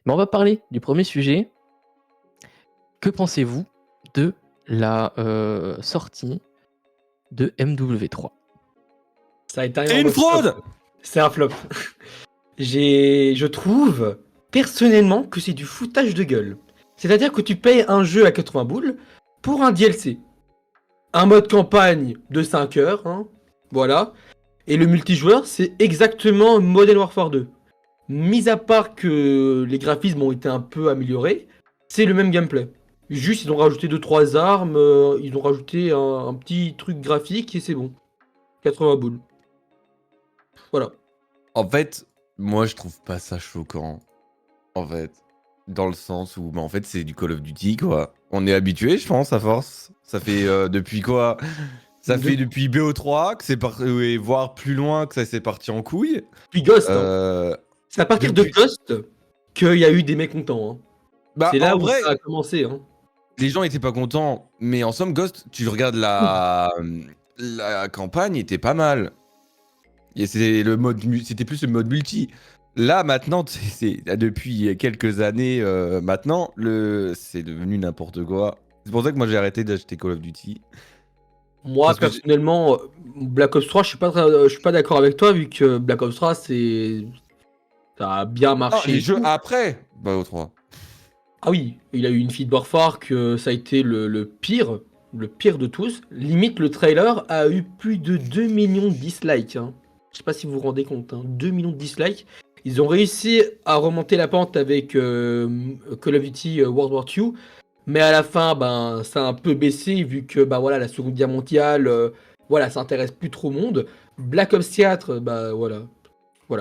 Mais on va parler du premier sujet. Que pensez-vous de la sortie de MW3? Ça a été un C'est une énorme flop. fraude. C'est un flop. Je trouve personnellement que c'est du foutage de gueule. C'est-à-dire que tu payes un jeu à 80 boules pour un DLC. Un mode campagne de 5 heures, hein, voilà. Et le multijoueur, c'est exactement Modern Warfare 2. Mis à part que les graphismes ont été un peu améliorés, c'est le même gameplay. Juste, ils ont rajouté 2-3 armes, ils ont rajouté un petit truc graphique et c'est bon. 80 boules. Voilà. En fait, moi je trouve pas ça choquant. En fait, dans le sens où, en fait, c'est du Call of Duty quoi. On est habitué, je pense, à force. Ça fait depuis quoi? Ça fait depuis BO3 que c'est parti, voire plus loin que ça s'est parti en couille. Puis Ghost, hein. Euh, C'est à partir depuis- de Ghost qu'il y a eu des mécontents. Hein. Bah, C'est là en où vrai, ça a commencé. Hein. les gens étaient pas contents, mais en somme, Ghost, tu regardes la campagne, était pas mal. Et c'était plus le mode multi. Là, maintenant, depuis quelques années, maintenant, c'est devenu n'importe quoi. C'est pour ça que moi, j'ai arrêté d'acheter Call of Duty. Moi, Parce que personnellement, Black Ops 3, je suis pas d'accord avec toi, vu que Black Ops 3, ça a bien Ah, marché. les et jeux tout. après BO3. Ah oui, il a eu une Infinite Warfare que ça a été le pire de tous. Limite, le trailer a eu plus de 2 millions de dislikes. Hein. Je sais pas si vous vous rendez compte, hein, 2 millions de dislikes. Ils ont réussi à remonter la pente avec Call of Duty World War II, mais à la fin, ben, ça a un peu baissé vu que ben, voilà, la Seconde Guerre mondiale, voilà, ça intéresse plus trop au monde. Black Ops 4, bah voilà,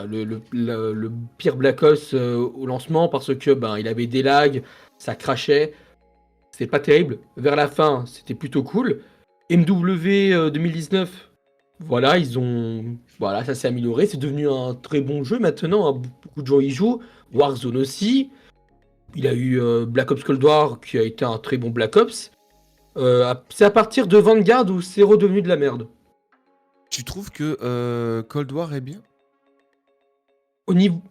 le pire Black Ops au lancement parce que ben il avait des lags, ça crachait, c'était pas terrible. Vers la fin, c'était plutôt cool. MW 2019, voilà, voilà, ça s'est amélioré, c'est devenu un très bon jeu maintenant, hein, beaucoup de gens y jouent. Warzone aussi, il a eu Black Ops Cold War qui a été un très bon Black Ops. C'est à partir de Vanguard où c'est redevenu de la merde. Tu trouves que Cold War est bien?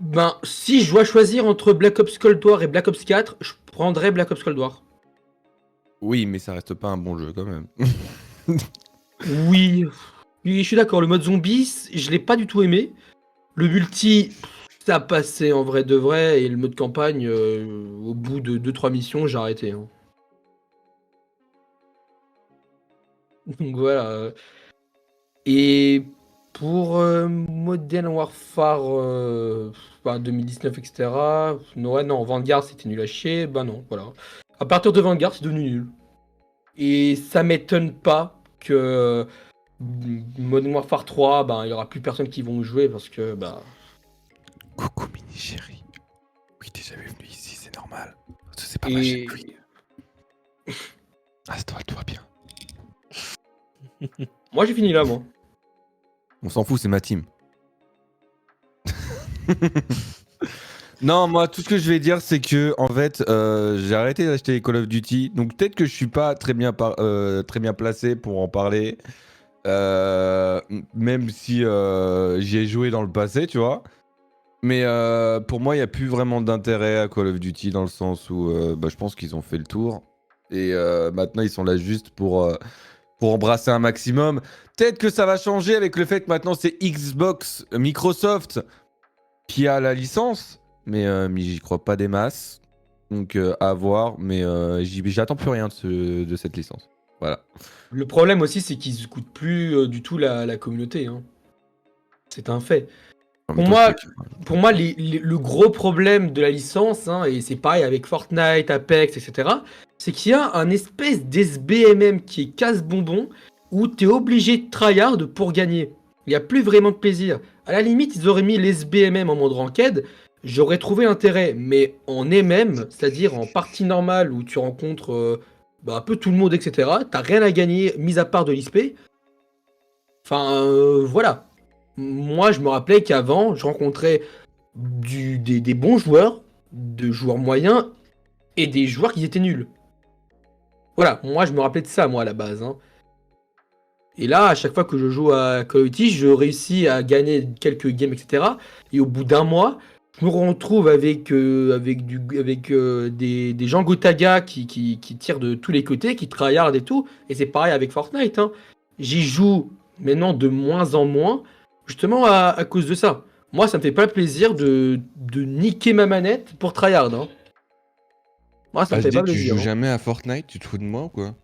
Ben, si je dois choisir entre Black Ops Cold War et Black Ops 4, je prendrais Black Ops Cold War. Oui, mais ça reste pas un bon jeu quand même. Oui, oui, je suis d'accord. Le mode zombie, je l'ai pas du tout aimé. Le multi, ça passait en vrai de vrai. Et le mode campagne, au bout de 2-3 missions, j'ai arrêté. Hein. Donc voilà. Et pour Modern Warfare 2019, etc. Non, Vanguard, c'était nul à chier. Bah non, voilà. À partir de Vanguard, c'est devenu nul. Et ça m'étonne pas que Modern Warfare 3, ben, il y aura plus personne qui vont jouer parce que bah. Coucou mini chérie. Oui, t'es jamais venu ici, c'est normal. C'est pas Et... ma chaîne. Installe-toi bien. Moi j'ai fini là, moi. On s'en fout, c'est ma team. Non, moi, tout ce que je vais dire, c'est que en fait, j'ai arrêté d'acheter Call of Duty. Donc peut-être que je suis pas très bien placé pour en parler. Même si j'y ai joué dans le passé, tu vois. Mais pour moi, il n'y a plus vraiment d'intérêt à Call of Duty dans le sens où je pense qu'ils ont fait le tour. Et maintenant, ils sont là juste pour embrasser un maximum. Peut-être que ça va changer avec le fait que maintenant, c'est Xbox, Microsoft qui a la licence. Mais j'y crois pas des masses. Donc à voir. Mais j'attends plus rien de cette licence. Voilà. Le problème aussi, c'est qu'ils écoutent plus du tout la communauté. Hein. C'est un fait. En Pour même temps, moi, c'est eux qui- pour moi le gros problème de la licence, hein, et c'est pareil avec Fortnite, Apex, etc., c'est qu'il y a un espèce d'SBMM qui est casse-bonbon où tu es obligé de tryhard pour gagner. Il n'y a plus vraiment de plaisir. À la limite, ils auraient mis l'SBMM en mode ranked, j'aurais trouvé intérêt, mais en MM, c'est-à-dire en partie normale où tu rencontres un peu tout le monde, etc., t'as rien à gagner, mis à part de l'XP. Enfin, voilà. Moi, je me rappelais qu'avant, je rencontrais des bons joueurs, de joueurs moyens, et des joueurs qui étaient nuls. Voilà, moi, je me rappelais de ça, moi, à la base. Hein. Et là, à chaque fois que je joue à Call of Duty, je réussis à gagner quelques games, etc. Et au bout d'un mois, je me retrouve avec, des gens Gotaga qui tirent de tous les côtés, qui tryhard et tout. Et c'est pareil avec Fortnite. Hein. J'y joue maintenant de moins en moins, justement à cause de ça. Moi, ça me fait pas plaisir de niquer ma manette pour tryhard. Hein. Moi, ça me fait HD, pas tu plaisir. joues Hein. jamais à Fortnite, tu te fous de moi ou quoi?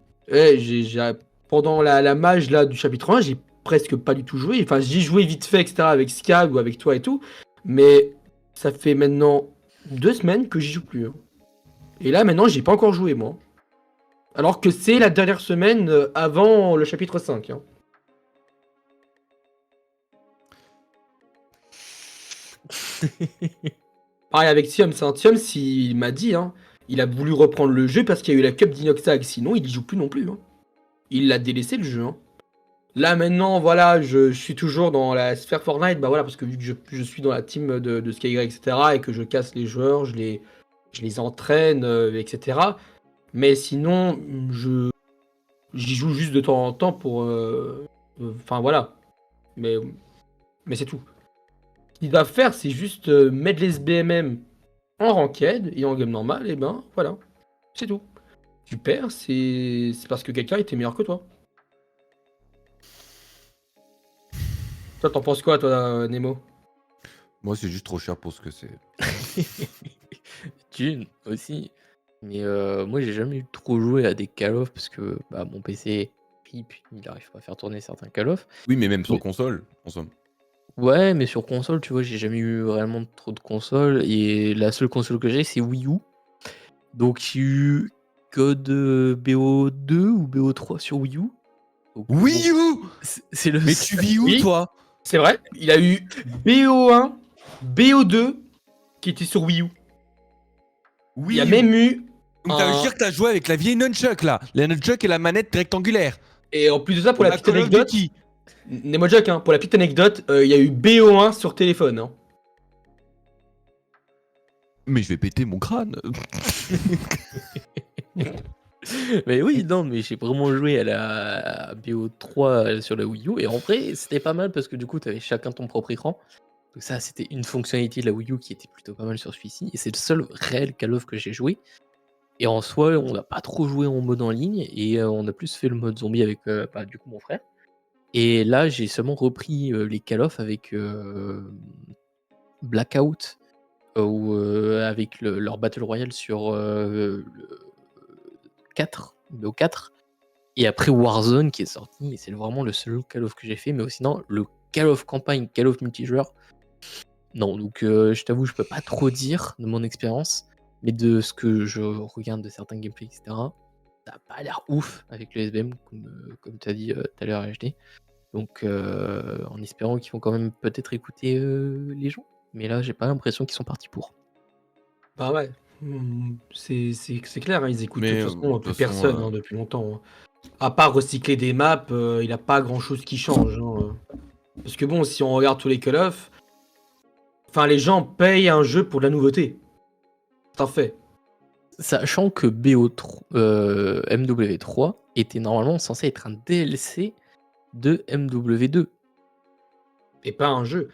Pendant la mage là, du chapitre 1, j'ai presque pas du tout joué. Enfin, j'y jouais vite fait, etc. avec Scab ou avec toi et tout. Mais ça fait maintenant 2 semaines que j'y joue plus. Hein. Et là, maintenant, j'ai pas encore joué, moi. Alors que c'est la dernière semaine avant le chapitre 5. Hein. Pareil avec Thium, c'est un Thium, il m'a dit, hein, il a voulu reprendre le jeu parce qu'il y a eu la Cup d'Inoxtag, sinon il y joue plus non plus. Hein. Il l'a délaissé le jeu. Hein. Là maintenant, voilà, je suis toujours dans la sphère Fortnite, bah voilà, parce que vu que je suis dans la team de Skygrey, etc., et que je casse les joueurs, je les entraîne, etc. Mais sinon, j'y joue juste de temps en temps pour... Enfin voilà. Mais c'est tout. Ce qu'il va faire, c'est juste mettre les SBMM en ranked et en game normal, et ben voilà. C'est tout. Tu perds, c'est parce que quelqu'un était meilleur que toi. Toi, t'en penses quoi, toi, Nemo? Moi, c'est juste trop cher pour ce que c'est. Thune aussi. Mais moi, j'ai jamais trop joué à des Call of parce que bah, mon PC rip, il arrive pas à faire tourner certains Call of. Oui, mais même sur Oui. console, en somme. Ouais, mais sur console, tu vois, j'ai jamais eu vraiment trop de consoles. Et la seule console que j'ai, c'est Wii U. Donc, j'ai eu Code BO2 ou BO3 sur Wii U. Donc, Wii U. c'est le Mais tu vis où, Oui. toi? C'est vrai, il a eu BO1, BO2 qui était sur Wii U. Il y a même eu. Donc ça veut dire que t'as joué avec la vieille nunchuck là, la nunchuck et la manette rectangulaire. Et en plus de ça, pour la petite Call of anecdote, Duty. Nemojack, hein, pour la petite anecdote, il y a eu BO1 sur téléphone. Hein. Mais je vais péter mon crâne. Mais oui, non, mais j'ai vraiment joué à la BO3 sur la Wii U. Et en vrai, c'était pas mal parce que du coup, t'avais chacun ton propre écran. Donc ça, c'était une fonctionnalité de la Wii U qui était plutôt pas mal sur celui-ci. Et c'est le seul réel Call of que j'ai joué. Et en soi, on n'a pas trop joué en mode en ligne. Et on a plus fait le mode zombie avec bah, du coup mon frère. Et là, j'ai seulement repris les Call of avec Blackout. Ou avec leur Battle Royale sur le 4, BO4. Et après Warzone qui est sorti, et c'est vraiment le seul Call of que j'ai fait, mais sinon le Call of campagne, Call of multijoueur, non. Donc je t'avoue, je peux pas trop dire de mon expérience, mais de ce que je regarde de certains gameplays, etc., ça a pas l'air ouf avec le SBM, comme tu as dit tout à l'heure HD. Donc en espérant qu'ils vont quand même peut-être écouter les gens, mais là j'ai pas l'impression qu'ils sont partis pour. Bah ouais, c'est clair, hein, ils écoutent Mais, de toute façon de plus toute façon, personne hein, depuis longtemps. Hein. À part recycler des maps, il n'y a pas grand chose qui change. Hein. Parce que bon, si on regarde tous les Call of, enfin les gens payent un jeu pour de la nouveauté. C'est un fait. Sachant que MW3 était normalement censé être un DLC de MW2. Et pas un jeu.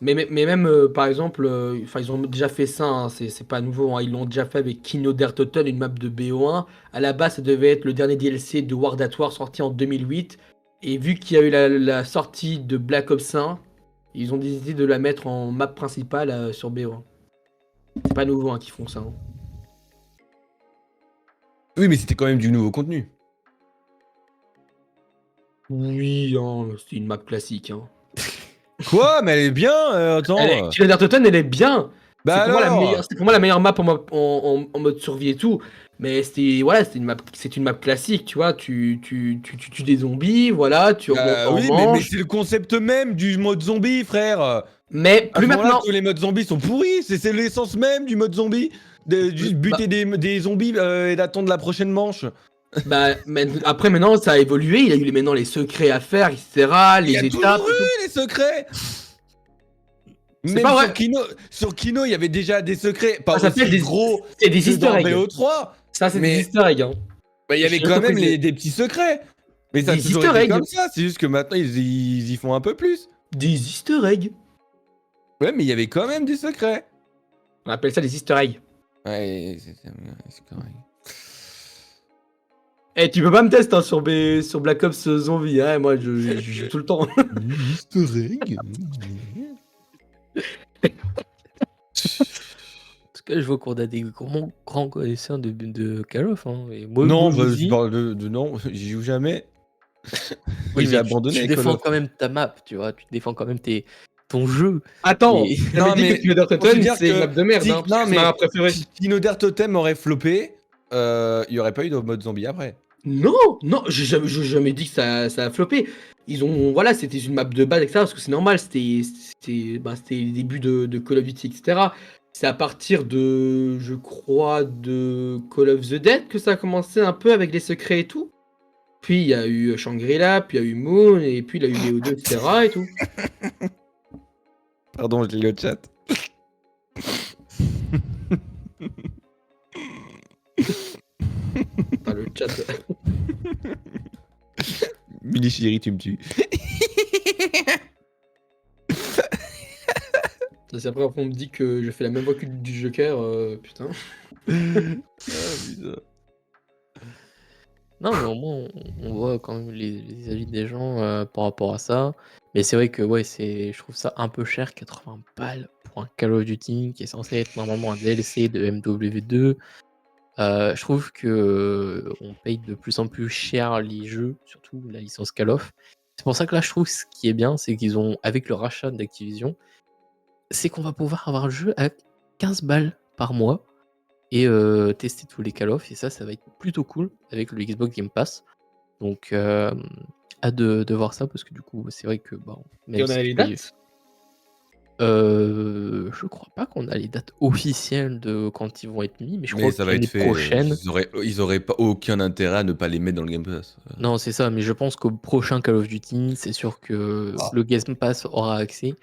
Mais même, par exemple, ils ont déjà fait ça, hein, c'est pas nouveau, hein, ils l'ont déjà fait avec Kino der Toten, une map de BO1. À la base, ça devait être le dernier DLC de World at War sorti en 2008. Et vu qu'il y a eu la sortie de Black Ops 1, ils ont décidé de la mettre en map principale sur BO1. C'est pas nouveau hein, qu'ils font ça. Hein. Oui, mais c'était quand même du nouveau contenu. Oui, hein, c'est une map classique. Hein. Quoi? Mais elle est bien, attends. Kino der Toten, elle est bien. Bah alors. C'est pour moi la meilleure map en mode survie et tout. Mais c'est une map classique, tu vois. Tu tues des zombies, voilà, tu remontes en Oui, mais manche. c'est le concept même du mode zombie, frère. Mais À plus ce moment-là, maintenant. tous les modes zombies sont pourris. C'est l'essence même du mode zombie. De juste buter des zombies et d'attendre la prochaine manche. Après maintenant ça a évolué. Il y a eu maintenant les secrets à faire, etc. Il y a Les étapes. toujours eu les secrets. C'est Même pas vrai. sur Kino, il y avait déjà des secrets. Pas Ça aussi s'appelle gros c'est des que easter dans eggs. BO3. Ça c'est mais- des easter eggs. Hein. Bah, il y Je avait suis quand même surpris. des petits secrets. Mais ça a Des toujours easter été eggs. comme ça. C'est juste que maintenant, ils y font un peu plus. Des easter eggs. Ouais, mais il y avait quand même du secret. On appelle ça des easter eggs. Ouais, c'est correct. Eh, tu peux pas me tester hein, sur Black Ops Zombie, hein, moi je joue tout le temps. Easter egg. En tout cas, je vois qu'on a des grands connaisseurs de Call of. Hein. Et moi, Non, je vous je dis, parle de non, j'y joue jamais. oui, J'ai mais abandonné tu Call défends of. quand même ta map, tu vois. Tu défends quand même ton jeu. Attends, Et- j'avais Non, dit mais que Teenager faut se Totem dire c'est une que map de merde, si- hein, parce non, que c'est ma mais map préférée. si Teenager Totem aurait floppé, il y aurait pas eu de mode zombie après. Non, non, j'ai jamais dit que ça a floppé. Ils ont, voilà, c'était une map de base, etc. Parce que c'est normal, c'était les débuts de Call of Duty, etc. C'est à partir de, je crois, de Call of the Dead que ça a commencé un peu avec les secrets et tout. Puis il y a eu Shangri-La, puis il y a eu Moon, et puis il y a eu BO2, etc. et tout. Pardon, je lis le chat. Enfin, le chat. Mini chérie, tu me tues. C'est après, on me dit que je fais la même voix que du Joker, putain. Putain. Non, mais au moins, on voit quand même les avis des gens par rapport à ça. Mais c'est vrai que ouais, je trouve ça un peu cher, 80 balles pour un Call of Duty qui est censé être normalement un DLC de MW2. Je trouve que on paye de plus en plus cher les jeux, surtout la licence Call of. C'est pour ça que là, je trouve ce qui est bien, c'est qu'ils ont, avec le rachat d'Activision, c'est qu'on va pouvoir avoir le jeu à 15 balles par mois et tester tous les Call of. Et ça va être plutôt cool avec le Xbox Game Pass. Donc, hâte de voir ça parce que du coup, c'est vrai que bon, Et on a les dates je crois pas qu'on a les dates officielles de quand ils vont être mis, mais je crois Mais que ça va l'année être fait. prochaine. Ils auraient pas aucun intérêt à ne pas les mettre dans le Game Pass. Non, c'est ça, mais je pense qu'au prochain Call of Duty, c'est sûr que le Game Pass aura accès,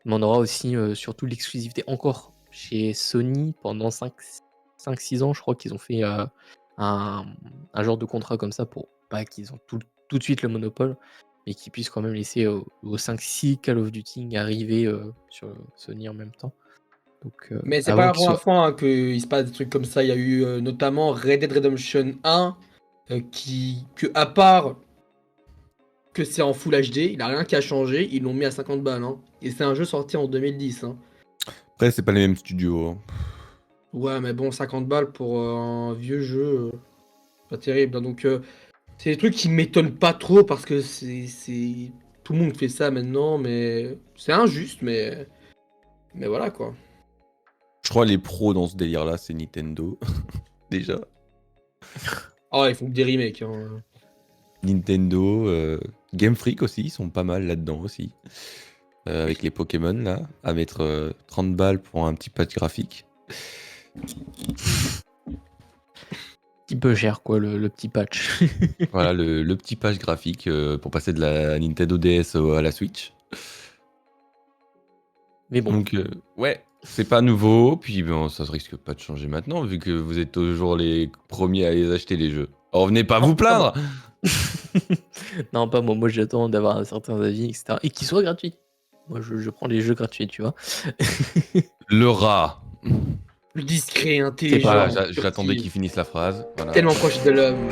mais on aura aussi surtout l'exclusivité encore chez Sony pendant 5-6 ans. Je crois qu'ils ont fait un genre de contrat comme ça pour pas qu'ils ont tout de suite le monopole, mais qu'ils puissent quand même laisser aux 5-6 Call of Duty arriver sur Sony en même temps. Donc, Mais c'est pas avant la qu'ils première soient. fois hein, qu'il se passe des trucs comme ça. Il y a eu notamment Red Dead Redemption 1, que à part que c'est en Full HD, il a rien qui a changé. Ils l'ont mis à 50 balles. Hein. Et c'est un jeu sorti en 2010. Hein. Après, c'est pas les mêmes studios. Hein. Ouais, mais bon, 50 balles pour un vieux jeu, pas terrible. Hein. Donc, c'est des trucs qui m'étonnent pas trop parce que c'est tout le monde fait ça maintenant, mais c'est injuste, mais voilà quoi. Je crois les pros dans ce délire-là, c'est Nintendo. Déjà. Ah, ils font que des remakes. Hein. Nintendo, Game Freak aussi, ils sont pas mal là-dedans aussi. Avec les Pokémon là, à mettre 30 balles pour un petit patch graphique. Petit peu cher, quoi, le petit patch. Voilà le petit patch graphique pour passer de la Nintendo DS à la Switch. Mais bon. Donc ouais, c'est pas nouveau, puis bon, ça se risque pas de changer maintenant vu que vous êtes toujours les premiers à les acheter les jeux. Alors venez pas vous plaindre. Non, pas moi. Moi, j'attends d'avoir un certain avis, etc. Et qu'ils soient gratuits. Moi, je prends les jeux gratuits, tu vois. Le rat. Discret, intelligent. Voilà, j'attendais furtif, qu'il finisse la phrase. Voilà. tellement proche de l'homme.